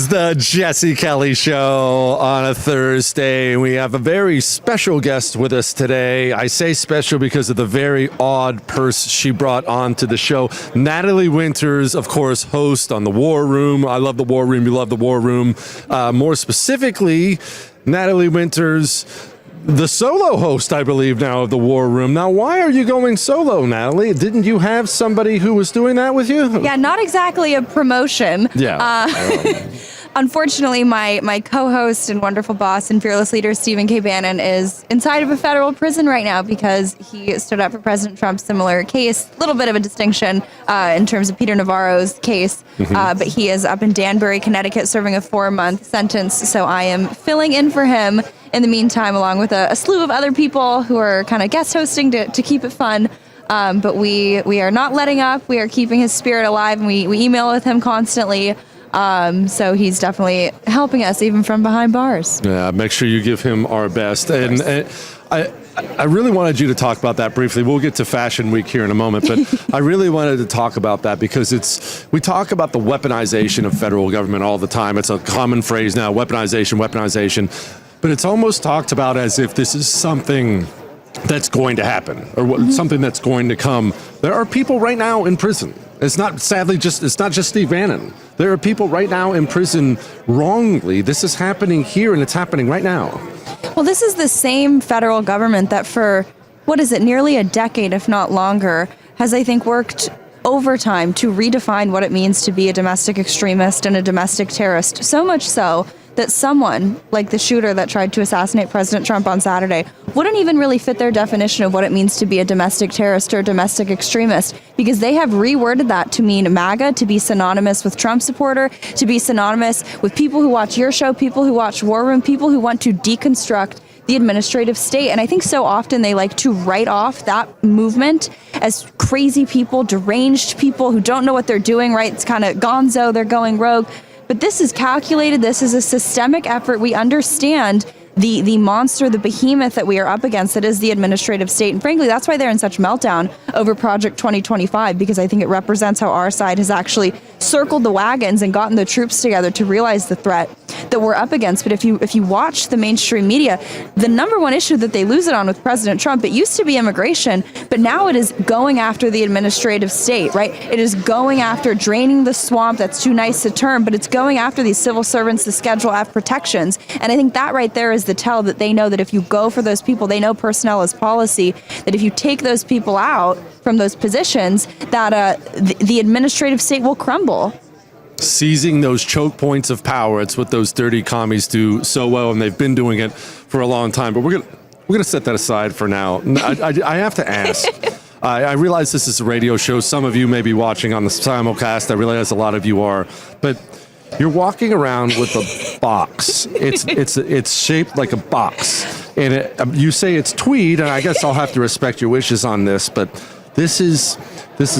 is the Jesse Kelly Show on a Thursday. We have a very special guest with us today. I say special because of the very odd purse she brought onto the show. Natalie Winters, of course, host on The War Room. I love The War Room. You love The War Room. More specifically, Natalie Winters, the solo host, I believe, now of The War Room. Now, why are you going solo, Natalie? Didn't you have somebody who was doing that with you? Yeah, not exactly a promotion. Yeah. Unfortunately, my co-host and wonderful boss and fearless leader, Stephen K. Bannon, is inside of a federal prison right now because he stood up for President Trump's similar case. A little bit of a distinction in terms of Peter Navarro's case, but he is up in Danbury, Connecticut, serving a 4-month sentence. So I am filling in for him in the meantime, along with a slew of other people who are kind of guest hosting to keep it fun. But we are not letting up. We are keeping his spirit alive, and we email with him constantly. So he's definitely helping us even from behind bars. Yeah, make sure you give him our best. And I really wanted you to talk about that briefly. We'll get to Fashion Week here in a moment, but I really wanted to talk about that because we talk about the weaponization of federal government all the time. It's a common phrase now, weaponization. But it's almost talked about as if this is something that's going to happen or something that's going to come. There are people right now in prison. It's not just Steve Bannon. There are people right now in prison wrongly. This is happening here, and it's happening right now. Well, this is the same federal government that for, nearly a decade, if not longer, has, I think, worked overtime to redefine what it means to be a domestic extremist and a domestic terrorist. So much so that someone like the shooter that tried to assassinate President Trump on Saturday wouldn't even really fit their definition of what it means to be a domestic terrorist or domestic extremist, because they have reworded that to mean MAGA, to be synonymous with Trump supporter, to be synonymous with people who watch your show, people who watch War Room, people who want to deconstruct the administrative state. And I think so often they like to write off that movement as crazy people, deranged people who don't know what they're doing, right? It's kind of gonzo, they're going rogue. But this is calculated. This is a systemic effort. We understand the monster, the behemoth that we are up against, that is the administrative state. And frankly, that's why they're in such meltdown over Project 2025, because I think it represents how our side has actually circled the wagons and gotten the troops together to realize the threat that we're up against. But if you watch the mainstream media, the number one issue that they lose it on with President Trump, it used to be immigration, but now it is going after the administrative state, right? It is going after draining the swamp. That's too nice a term, but it's going after these civil servants, the Schedule F protections. And I think that right there is the tell that they know that if you go for those people, they know personnel is policy, that if you take those people out from those positions, that the administrative state will crumble. Seizing those choke points of power. It's what those dirty commies do so well, and they've been doing it for a long time. But we're gonna set that aside for now. I have to ask. I realize this is a radio show. Some of you may be watching on the simulcast. I realize a lot of you are, but you're walking around with a box. It's shaped like a box, and you say it's tweed. And I guess I'll have to respect your wishes on this, but this is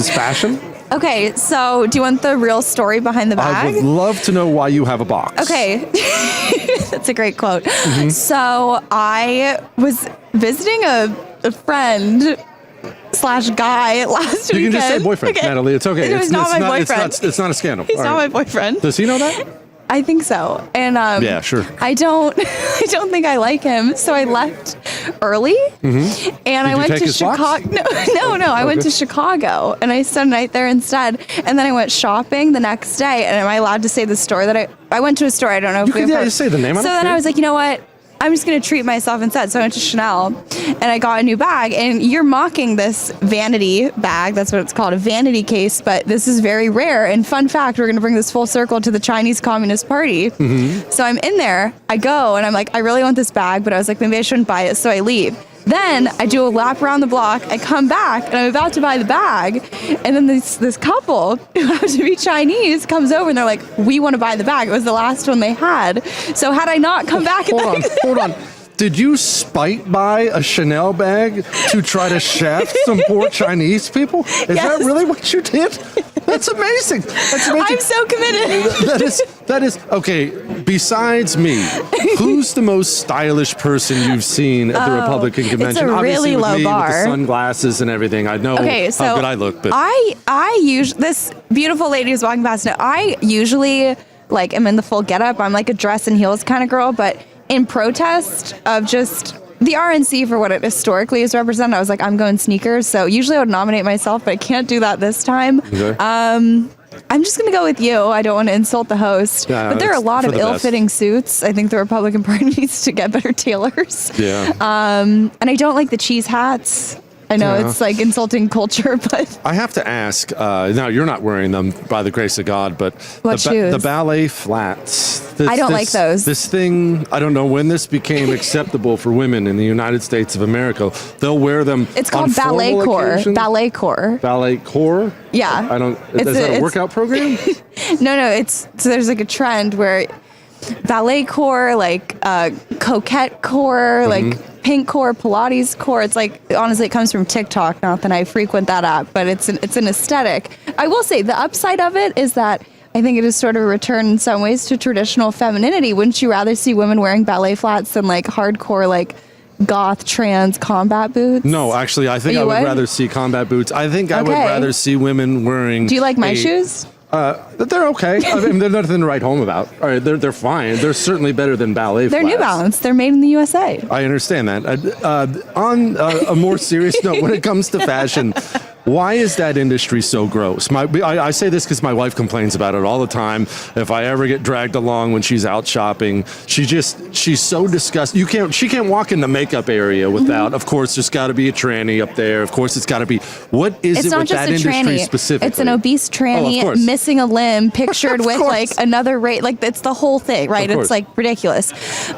fashion. Okay, so do you want the real story behind the bag? I would love to know why you have a box. Okay, that's a great quote. So I was visiting a friend / guy last weekend. You can just say boyfriend, okay. Natalie. It's okay. It's not my boyfriend. It's not a scandal. He's not my boyfriend. Does he know that? I think so. And yeah, sure. I don't think I like him. So I left early, and I went to Chicago. No. I went to Chicago, and I spent a night there instead. And then I went shopping the next day. And am I allowed to say the store that I went to a store? I don't know if we have. Yeah, just say the name. So then I was like, you know what? I'm just going to treat myself instead. So I went to Chanel and I got a new bag. And you're mocking this vanity bag. That's what it's called, a vanity case. But this is very rare. And fun fact, we're going to bring this full circle to the Chinese Communist Party. So I'm in there. I go and I'm like, I really want this bag. But I was like, maybe I shouldn't buy it. So I leave. Then I do a lap around the block. I come back and I'm about to buy the bag. And then this couple who happens to be Chinese comes over and they're like, we want to buy the bag. It was the last one they had. So had I not come back. Hold on. Did you spite buy a Chanel bag to try to shaft some poor Chinese people? Is that really what you did? That's amazing. I'm so committed. That is okay. Besides me, who's the most stylish person you've seen at the Republican convention? It's a really low bar. With the sunglasses and everything. I know how good I look, but I usually, this beautiful lady who's walking past now, I usually like am in the full getup. I'm like a dress and heels kind of girl, but in protest of just the RNC for what it historically is represented, I was like, I'm going sneakers. So usually I would nominate myself, but I can't do that this time. Okay. I'm just going to go with you. I don't want to insult the host. Yeah, but there are a lot for of the best. ill-fitting suits. I think the Republican Party needs to get better tailors. Yeah. And I don't like the cheese hats. I know Yeah. it's like insulting culture, but I have to ask, now you're not wearing them by the grace of God, but What shoes? the ballet flats. I don't like those. This thing, I don't know when this became acceptable for women in the United States of America. They'll wear them it's on called ballet formal core. occasions. Ballet core. Ballet core? Yeah. I don't, It's is that a it's- workout program? No, it's so there's like a trend where ballet core, like coquette core, like pink core, Pilates core. It's like honestly, it comes from TikTok. Not that I frequent that app, but it's an aesthetic. I will say the upside of it is that I think it is sort of a return in some ways to traditional femininity. Wouldn't you rather see women wearing ballet flats than like hardcore like goth trans combat boots? No, actually, I think You I would would? rather see combat boots. I think I would Okay. rather see women wearing. Do you like my a- shoes? They're okay. I mean, they're nothing to write home about. All right, they're fine. They're certainly better than ballet They're flats. New Balance. They're made in the USA. I understand that. On a more serious note, when it comes to fashion, why is that industry so gross? I say this because my wife complains about it all the time. If I ever get dragged along when she's out shopping, she's so disgusted. She can't walk in the makeup area without. Of course, there's got to be a tranny up there. Of course, it's got to be. What is It's it not with just that a industry tranny. specifically? It's an obese Oh, of tranny course. missing a limb, pictured Of with course. like another rate. Like it's the whole thing, right? Of course. It's like ridiculous.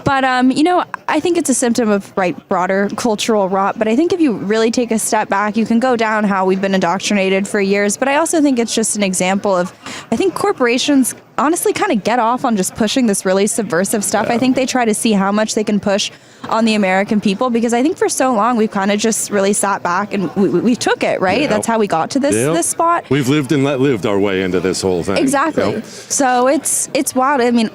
But I think it's a symptom of broader cultural rot. But I think if you really take a step back, you can go down how we've been indoctrinated for years. But I also think it's just an example of, I think corporations honestly kind of get off on just pushing this really subversive stuff. Yeah. I think they try to see how much they can push on the American people, because I think for so long we've kind of just really sat back and we took it, right? Yeah. That's how we got to this spot. We've lived and let lived our way into this whole thing. Exactly. you know? So it's wild. I mean,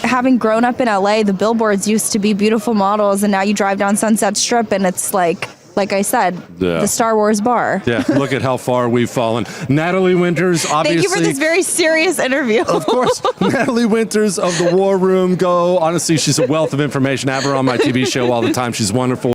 having grown up in LA, the billboards used to be beautiful models, and now you drive down Sunset Strip and it's like I said, Yeah. the Star Wars bar. Yeah, look at how far we've fallen. Natalie Winters, obviously. Thank you for this very serious interview. Of course, Natalie Winters of the War Room. Go. Honestly, she's a wealth of information. I have her on my TV show all the time. She's wonderful.